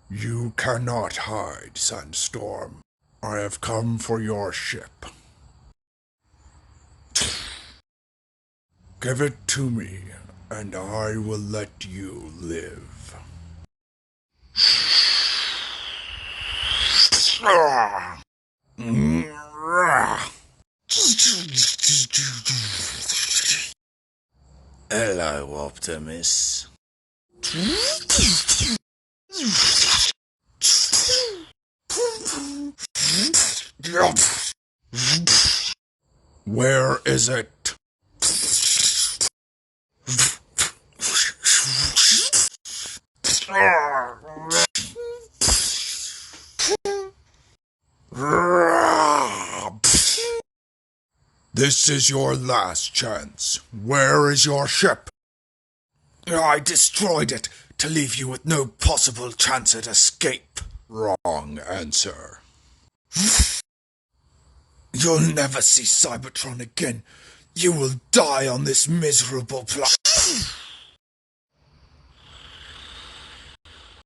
You cannot hide, Sandstorm. I have come for your ship. Give it to me, and I will let you live. Hello, Optimus. Where is it? This is your last chance. Where is your ship? I destroyed it to leave you with no possible chance at escape. Wrong answer. You'll never see Cybertron again. You will die on this miserable planet.